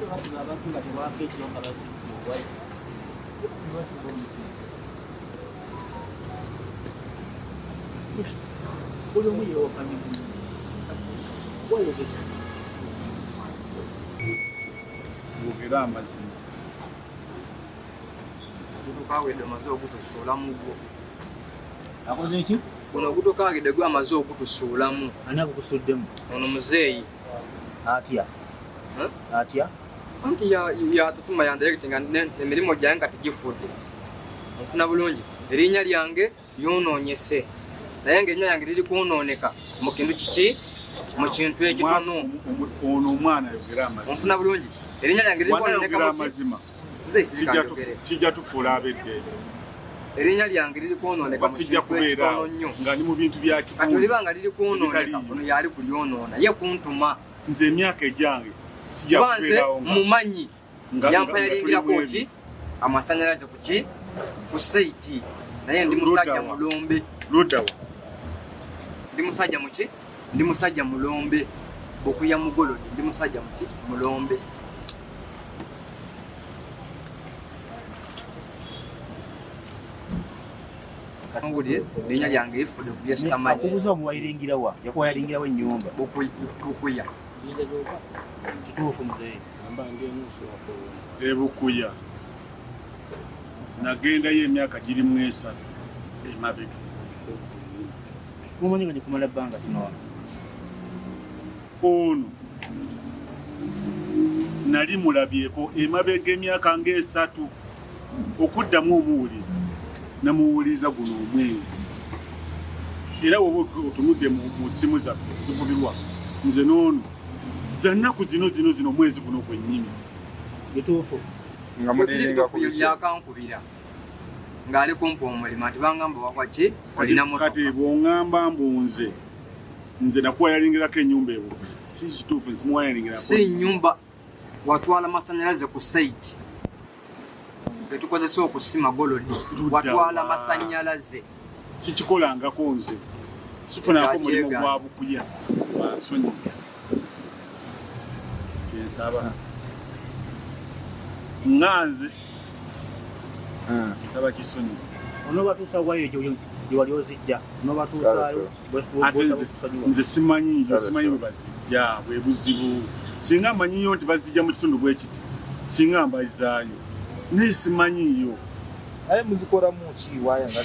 Bwogera amazima kawedde amaze okutusuulamu gwo akoze ki guno ogutokagedde gwe amaze okutusuulamu ani abukusuddemu ono muzeeyi atya anti yatutuma yandirekiti nga emirimu gyange nga tegifudde onfuna bulungi erinnya lyange lyonoonyese naye nga erinnya lyange liri kwonooneka mu kintu kiki mu kintu ekitono ono omwana ayogera amazima onfuna bulungi erinnya lyange liri kwonooneka amazima kijja tufuula abedde erinnya lyange liri kwonooneka mu kintu ekitono nnyo nga ni mu bintu bya kati olibanga liri kwonooneka ono yali kulyonoona ye kuntuma nze emyaka egyange sijja kubeerawo mumanyi yampa yalingirako ki amasanyalaze kuki ku saiti naye ndi musajja mulombe ludawa ndi musajja muki ndi musajja mulombe okuya mugolodi ndi musajja muki mulombe kangulye erinnya lyange lifudde ku byesitamanyi akubuza omuwayirengirawa yakuba yalingirawo ennyumba bukuya kituufu muzeeyi ebukuya nagendayo emyaka girimu 3 emabega mumanyi nga gikumala ebbanga kinoona ono nali mulabyeko emabega emyaka nga 3 okuddamu omuwuliza namuwuliza guno omwezi era woba otunudde mu simu zaffe zikubirwa nze noono zannaku zino omwezi guno gwennyini gituufu nga muliringakuyaakankubira ng'ali kumpa omulimu ati bangamba wakwaki olina motoka kati bw'oŋŋamba mbu nze nakuwa yalingirako ennyumba ebo si kituufu nze muwa yalingirako si nnyumba watwala masanyalaze ku saiti getukozesa okusima golodi watwala masanyalaze sikikolangako nze sifunako omulimu gwa bukuya wansonyiga kyensaba nganze nsaba kisonyiga onobatuusa wayo gyewali ozijja onobatuusaayo nze simanyiyo bwe bazijja bwe buzibu singa mmanyiyo nti bazijja mu kitundu bwe kiti singa mbazaayo naye simanyiyo naye muzikola muki waya nga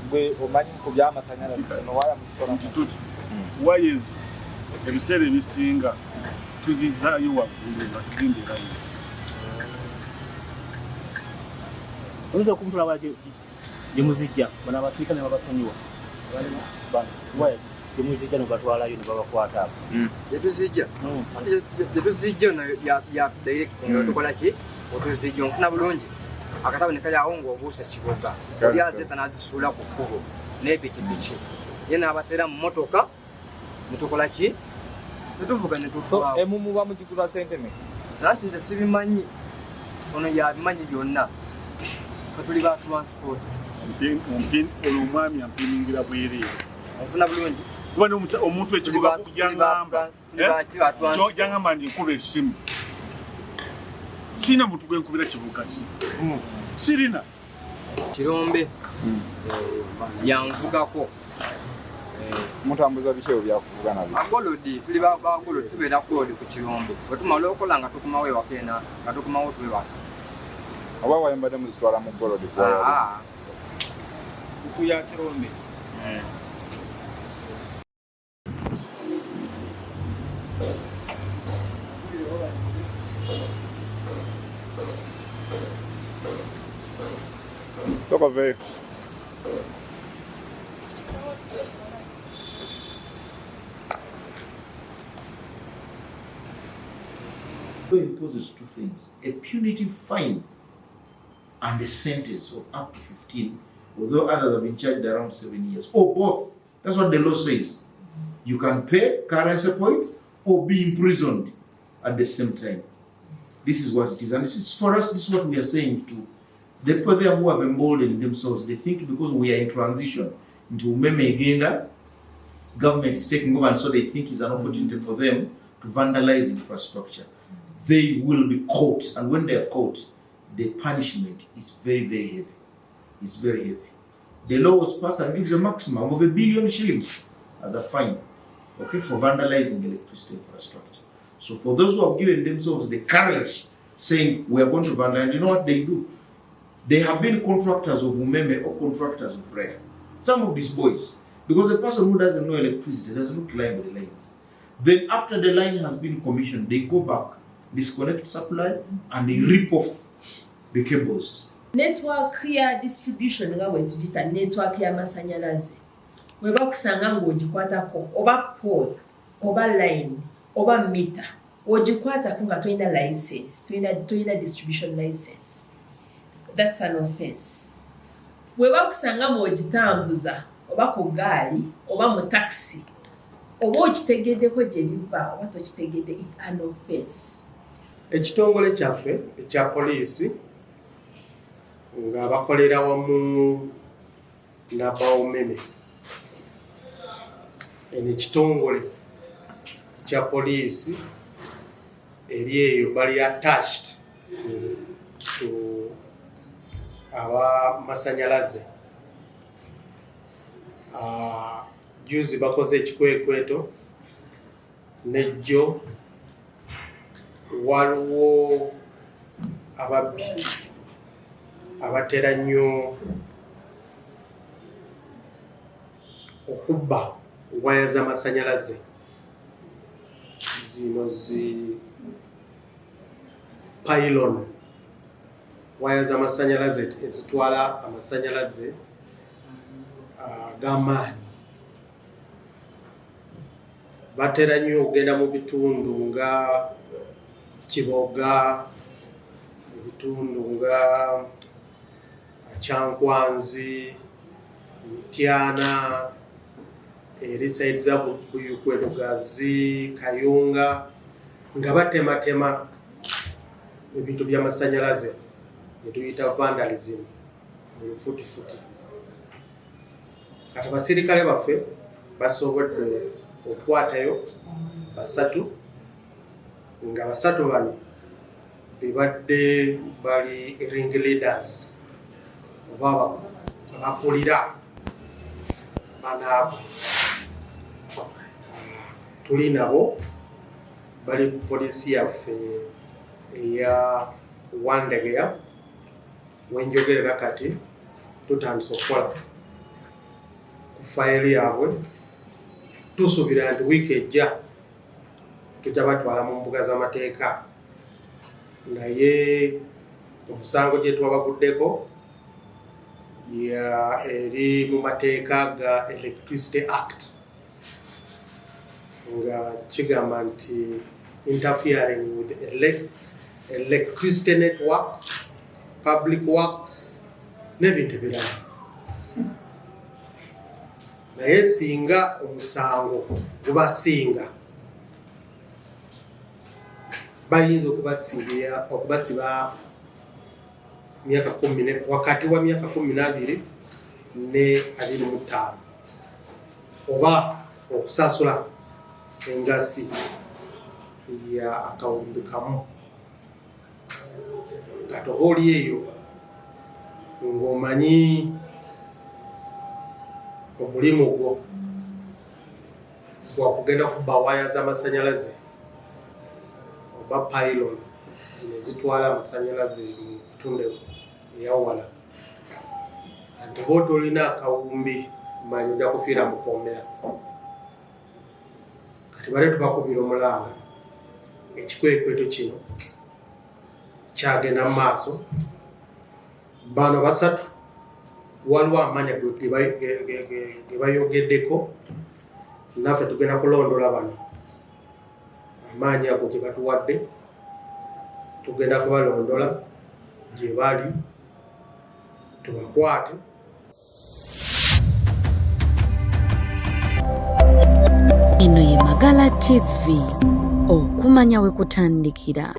gwe omanyi ku byamasanyalaze zino waya muzikola waya ezo ebiseera ebisinga tuzizaayo waggulu nga tuzindirayo oyinza okumutulaba gyemuzijja bano abafirika ne babasonyiwa waya gyemuzijja ne batwalayo ne babakwata abo gyetuzijja no ya direkiti nga tukola ki otuzijja onfuna bulungi akatabo ne kali awo ng'obuusa kibuga oli azeeta n'azisuula ku kkubo n'epikipiki ye n'abatera mu motoka netukola ki netuvuga netufuawo emuba mugigula sente me nanti nze sibimanyi ono yabimanyi byonna fe tuli ba transport olwo omwami ampimingira bwereere onfuna bulungi kuba omuntu ekibuga jangamba ndi nkuba essimu sina muntu gwenkubira kibuga si sirina kirombe yanvugako mutambuza bikyewo byakuvuga nabyo agolodi tuli bagolodi tubeera golodi ku kirombe bwetumala okukola nga tukumawo ewakena nga tukumawo twewaka oba wayembadde muzitwala mu golodi kuya kirombe Toka veio. Law imposes two things: a punitive fine and a sentence of up to 15, although others have been charged around 7 years, or both. That's what the law says. You can pay currency points or be imprisoned at the same time. This is what it is, and this is for us. This is what we are saying to the people there who have emboldened themselves. They think because we are in transition into Umeme Agenda, government is taking over, and so they think it's an opportunity for them to vandalize infrastructure. they will be caught. And when they are caught, the punishment is very, very heavy. It's very heavy. The law was passed and gives a maximum of $1 billion as a fine, okay, for vandalizing electricity infrastructure. So for those who have given themselves the courage, saying we are going to vandalize, you know what they do? They have been contractors of Umeme or contractors of REA. Some of these boys, because the person who doesn't know electricity doesn't look like the lines. Then after the line has been commissioned, they go back, disconnect supply, and they rip off the cables. Network ya distribution nga wetujita network ya masanyalaze. Weba kusanga ng'ogikwatako oba pole, oba line, oba meter. Ogikwatako nga toyina license, toyina distribution license. That's an offense. Weba kusanga ng'ogitambuza oba ku gaali, oba mu taxi, oba okitegeddeko gye biva, oba tokitegedde, it's an offense. Ekitongole kyaffe ekya poliisi nga bakolera wamu n'Abawomeme. Ekitongole kya poliisi eri eyo bali attached to abamasanyalaze. Juzi bakoze ekikwekweto nejjo waliwo ababbi abatera nnyo okubba waya z'amasanyalaze zino pylon, waya z'amasanyalaze ezitwala amasanyalaze g'amaanyi. Batera nnyo okugenda mu bitundu nga Kiboga, ebitundu nga Kyankwanzi, Mityana, eri side za Buyukwelugazi, Kayunga, nga batematema ebintu by'amasanyalaze etuyita vandalism mu lufuutifuti. Kati abasirikale baffe basobodde okukwatayo 3, nga 3 bano bebadde bali ring leaders oba abakulira banaabo. Tuli nabo bali ku poliisi yaffe eya Wandegeya. Wenjogerera kati tutandise okukola ku fayiri yaabwe. Tusuubira nti wiiki ejja tujja batwala mu mbuga z'amateeka, naye omusango gye twabaguddeko eri mu mateeka ga Electricity Act nga kigamba nti interfering with electricity network, public works n'ebintu ebirala. Naye singa omusango gubasinga bayinza okubasiba myaka 10 wakati wa myaka 12 ne 25 oba okusasula engasi ya akawumbi kamu. Kati oli eyo ng'omanyi omulimu gwo gwakugenda kubba waya z'amasanyalaze oba pylon zino zitwala amasanyalaze mu bitundu ebyawala. Nti bw'oti olina akawumbi manyi ojja kufiira mu kkomera. Kati bale tubakubira omulanga ekikwekweto kino kyagenda mu maaso. Bano 3 waliwo amanya ge bayogeddeko, naffe tugenda kulondola bano amaanyi ago gye batuwadde, tugenda kubalondola gye bali tubakwate. Eno ye Magala TV, okumanya we kutandikira.